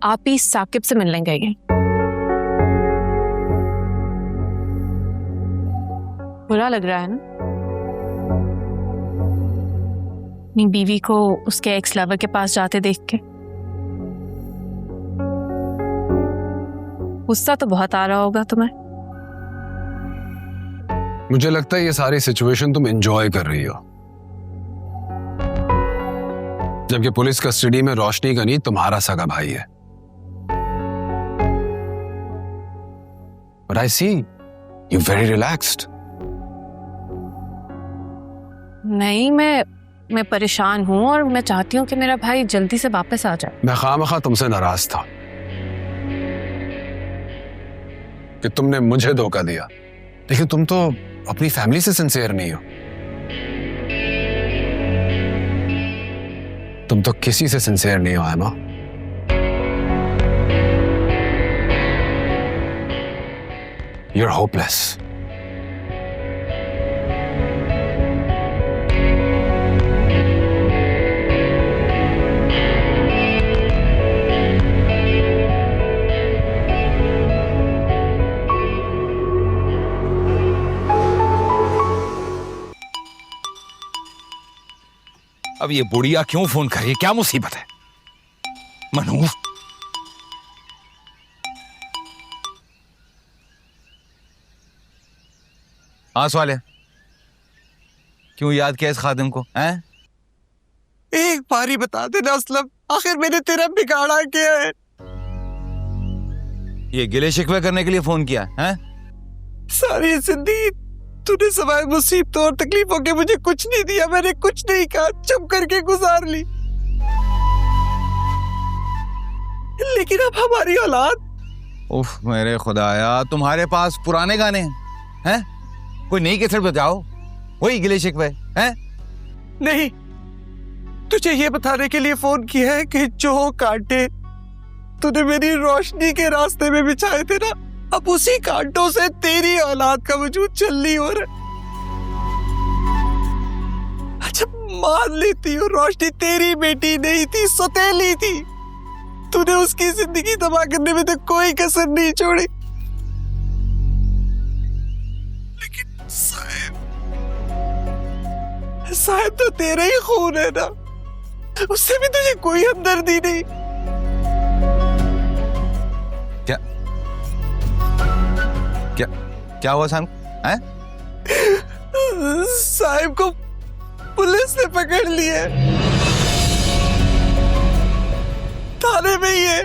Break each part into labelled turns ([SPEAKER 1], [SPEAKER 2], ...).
[SPEAKER 1] आप ही साकिब से मिलने गए हैं। बुरा लग रहा है ना अपनी बीवी को उसके एक्स लवर के पास जाते देख के? गुस्सा तो बहुत आ रहा होगा तुम्हें।
[SPEAKER 2] मुझे लगता है ये सारी सिचुएशन तुम एंजॉय कर रही हो, जबकि पुलिस कस्टडी में रोशनी का नहीं तुम्हारा सगा भाई है। But I see you're very relaxed.
[SPEAKER 1] नहीं, मैं परेशान हूं और मैं चाहती हूं कि मेरा भाई जल्दी से वापस आ जाए।
[SPEAKER 2] मैं खामखा तुमसे नाराज था कि तुमने मुझे धोखा दिया, लेकिन तुम तो अपनी फैमिली से सिंसियर नहीं हो। तुम तो किसी से सिंसियर नहीं हो एमा। You're hopeless.
[SPEAKER 3] अब ये बुढ़िया क्यों फोन कर रही है? क्या मुसीबत है? मनू, हाँ सवाल है, क्यों याद किया इस खादिम को? हैं?
[SPEAKER 4] एक बार ही बता देना असलम, आखिर मैंने तेरा बिगाड़ा क्या है?
[SPEAKER 3] ये गिले शिकवे करने के लिए फोन किया है?
[SPEAKER 4] सारी जिंदगी तूने सवाए मुसीबतों और तकलीफों के मुझे कुछ नहीं दिया, मैंने कुछ नहीं कहा, चुप करके गुजार ली। लेकिन अब हमारी औलाद।
[SPEAKER 3] उफ मेरे खुदाया, तुम्हारे पास पुराने गाने हैं? कोई नई कैसेट बजाओ, वही गिले शिकवे हैं?
[SPEAKER 4] नहीं, तुझे ये बताने के लिए फोन किया है कि जो कांटे तूने मेरी रोशनी के रास्ते में बिछाए थे ना, अब उसी कांटों से तेरी औलाद का वजूद चलनी हो रहा। अच्छा मान लेती हूँ रोशनी तेरी बेटी नहीं थी, सौतेली थी, तूने उसकी जिंदगी तबाह करने में तो कोई कसर नहीं छोड़ी। लेकिन साहिब तो तेरा ही खून है ना, उससे भी तुझे कोई हमदर्दी नहीं।
[SPEAKER 3] क्या क्या क्या हुआ साहब?
[SPEAKER 4] साहिब को पुलिस ने पकड़ लिया, थाने में ही है।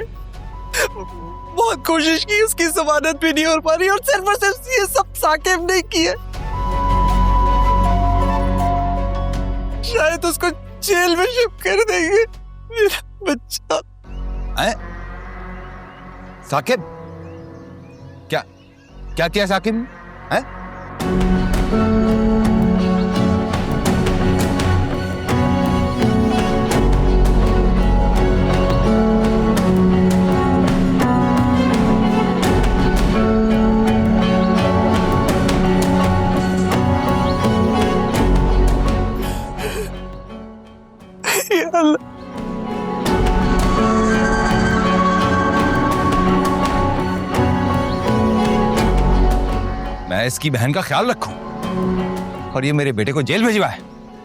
[SPEAKER 4] बहुत कोशिश की, उसकी जमानत भी नहीं हो पा रही, और सिर्फ ये सब साकिब ने किया। शायद उसको जेल में शिफ्ट कर देंगे। मेरा बच्चा।
[SPEAKER 3] साकिब? क्या क्या किया साकिब? हैं? मैं इसकी बहन का ख्याल रखूं और ये मेरे बेटे को जेल भेजवा है,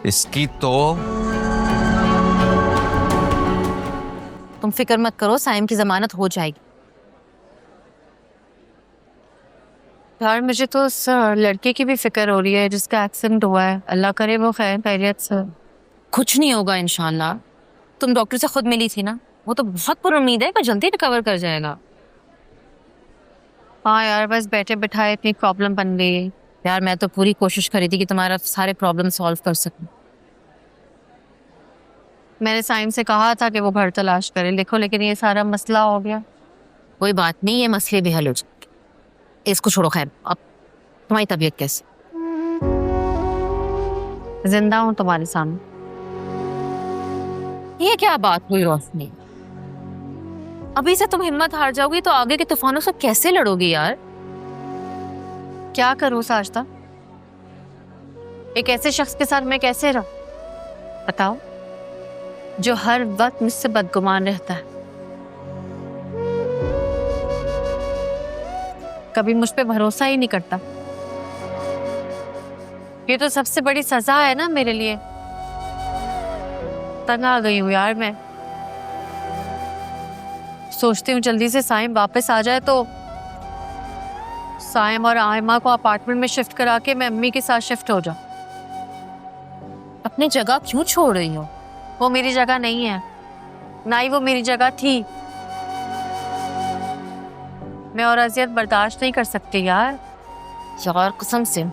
[SPEAKER 3] इसकी तो।
[SPEAKER 5] तुम फिक्र मत करो, साइम की जमानत हो जाएगी।
[SPEAKER 1] यार मुझे तो उस लड़के की भी फिक्र हो रही है जिसका एक्सीडेंट हुआ है। अल्लाह करे वो खैर खैरियत से।
[SPEAKER 5] कुछ नहीं होगा इंशाल्लाह। तुम डॉक्टर से खुद मिली थी ना, वो तो बहुत पुरुम्मीद है कि जल्दी रिकवर कर जाएगा।
[SPEAKER 1] हाँ यार, बस बैठे बिठाए इतनी प्रॉब्लम बन गई है।
[SPEAKER 5] यार मैं तो पूरी कोशिश करी थी कि तुम्हारा सारे प्रॉब्लम सॉल्व कर सकूं।
[SPEAKER 1] मैंने साइम से कहा था कि वो घर तलाश करे, देखो लेकिन ये सारा मसला हो गया।
[SPEAKER 5] कोई बात नहीं, ये मसले भी हल हो जाएंगे। इसको छोड़ो, खैर अब तुम्हारी तबीयत कैसी?
[SPEAKER 1] जिंदा हूँ तुम्हारे सामने।
[SPEAKER 5] ये क्या बात हुई रोशनी? अभी से तुम हिम्मत हार जाओगी तो आगे के तूफानों से कैसे लड़ोगी यार?
[SPEAKER 1] क्या करूँ साजदा, एक ऐसे शख्स के साथ मैं कैसे रहूं बताओ, जो हर वक्त मुझसे बदगुमान रहता है। कभी मुझ पे भरोसा ही नहीं करता। ये तो सबसे बड़ी सजा है ना मेरे लिए। तंग आ गई हूँ यार मैं। सोचती हूँ जल्दी से साइम वापस आ जाए तो साइम और आयमा को अपार्टमेंट में शिफ्ट करा के मैं अम्मी के साथ शिफ्ट हो जाऊं।
[SPEAKER 5] अपनी जगह क्यों छोड़ रही हो?
[SPEAKER 1] वो मेरी जगह नहीं है, ना ही वो मेरी जगह थी। मैं और अजियत बर्दाश्त नहीं कर सकती यार।
[SPEAKER 5] यार कसम से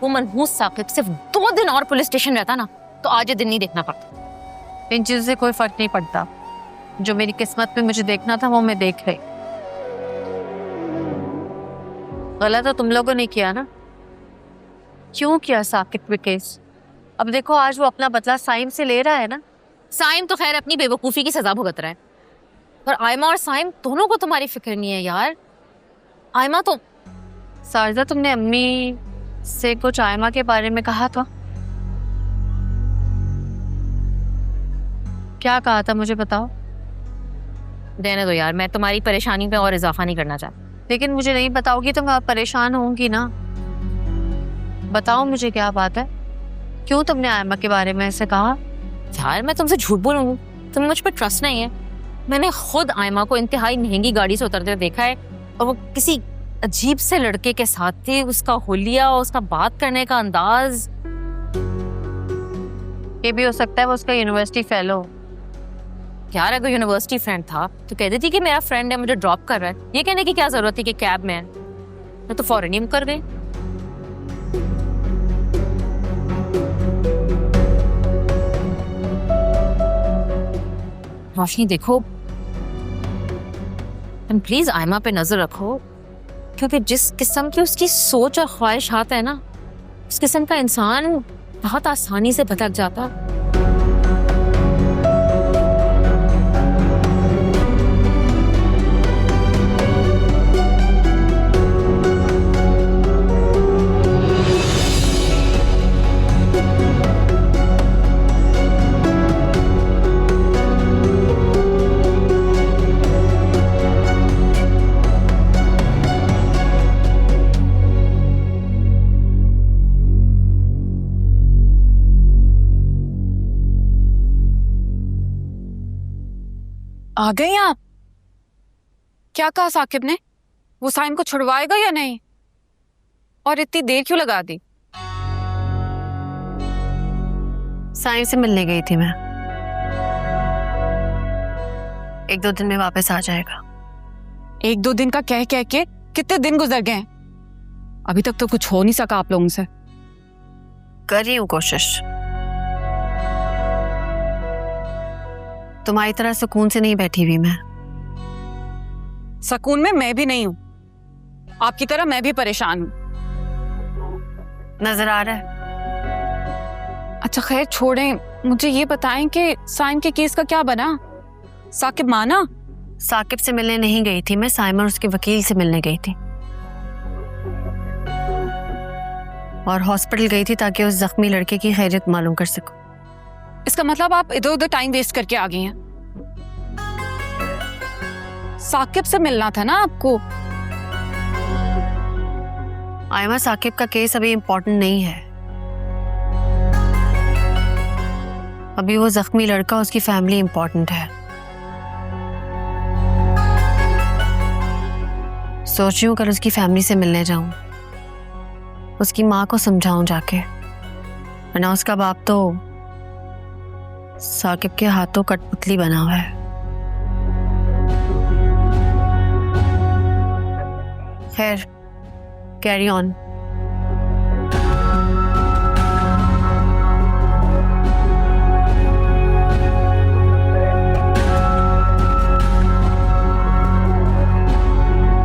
[SPEAKER 5] वो मनहूस साकिब सिर्फ 2 दिन और पुलिस स्टेशन रहता ना तो आज ये दिन नहीं देखना पड़ता।
[SPEAKER 1] इन चीजों से कोई फर्क नहीं पड़ता। जो मेरी किस्मत में मुझे देखना था वो मैं देख रही। गलत तो तुम लोगों ने किया ना। क्यों किया साकिब पे केस? अब देखो आज वो अपना बदला साइम से ले रहा है ना।
[SPEAKER 5] साइम तो खैर अपनी बेवकूफ़ी की सजा भुगत रहा है, पर आयमा और साइम दोनों को तुम्हारी फिक्र नहीं है यार। आयमा तो
[SPEAKER 1] सारजा, तुमने अम्मी से कुछ आयमा के बारे में कहा था? क्या कहा था मुझे बताओ।
[SPEAKER 5] रहने दो यार, मैं तुम्हारी परेशानी पे और इजाफा नहीं करना चाहती।
[SPEAKER 1] लेकिन मुझे नहीं बताओगी तो मैं परेशान होऊंगी ना। बताओ मुझे क्या बात है, क्यों तुमने आयमा के बारे में ऐसे कहा?
[SPEAKER 5] यार मैं तुमसे झूठ बोलूंगी? तुम्हें मुझ पर ट्रस्ट नहीं है। मैंने खुद आयमा को इंतहाई महंगी गाड़ी से उतरते हुए देखा है और वो किसी अजीब से लड़के के साथ थी। उसका हुलिया, उसका बात करने का अंदाज।
[SPEAKER 1] ये भी हो सकता है वो उसका यूनिवर्सिटी फेलो।
[SPEAKER 5] यार अगर यूनिवर्सिटी फ्रेंड था तो कह देती कि मेरा फ्रेंड है, मुझे ड्रॉप कर रहा है। ये कहने की क्या जरूरत थी कि कैब में है? मैं तो फौरन ही मुकर गई। रोशनी देखो, तुम प्लीज आयमा पे नजर रखो, क्योंकि जिस किस्म की उसकी सोच और ख्वाहिशात है ना, उस किस्म का इंसान बहुत आसानी से भटक जाता।
[SPEAKER 6] आ गए आप? क्या कहा साकिब ने? वो साइम को छुड़वाएगा या नहीं? और इतनी देर क्यों लगा दी?
[SPEAKER 1] साइम से मिलने गई थी मैं। 1-2 दिन में वापस आ जाएगा।
[SPEAKER 6] 1-2 दिन का कह कह के कितने दिन गुजर गए हैं? अभी तक तो कुछ हो नहीं सका आप लोगों से।
[SPEAKER 1] कर रही हूँ कोशिश। तुम्हारी तरह सुकून से नहीं बैठी हुई मैं।
[SPEAKER 6] सुकून में मैं भी नहीं हूं। आपकी तरह मैं भी परेशान हूं।
[SPEAKER 1] नजर आ रहा है।
[SPEAKER 6] अच्छा खैर छोड़ें, मुझे ये बताएं कि साइम के केस का क्या बना? साकिब माना?
[SPEAKER 1] साकिब से मिलने नहीं गई थी मैं, साइम और उसके वकील से मिलने गई थी। और हॉस्पिटल गई थी ताकि उस जख्मी लड़के की खैरियत मालूम कर सकूं।
[SPEAKER 6] इसका मतलब आप इधर उधर टाइम वेस्ट करके आ गई हैं। साकिब से मिलना था ना आपको।
[SPEAKER 1] आयमा, साकिब का केस अभी इम्पोर्टेंट नहीं है। अभी वो जख्मी लड़का, उसकी फैमिली इम्पोर्टेंट है। सोच रही हूँ कल उसकी फैमिली से मिलने जाऊं, उसकी माँ को समझाऊं जाके, वरना उसका बाप तो साकिब के हाथों कठपुतली बना हुआ है। खैर, कैरी ऑन।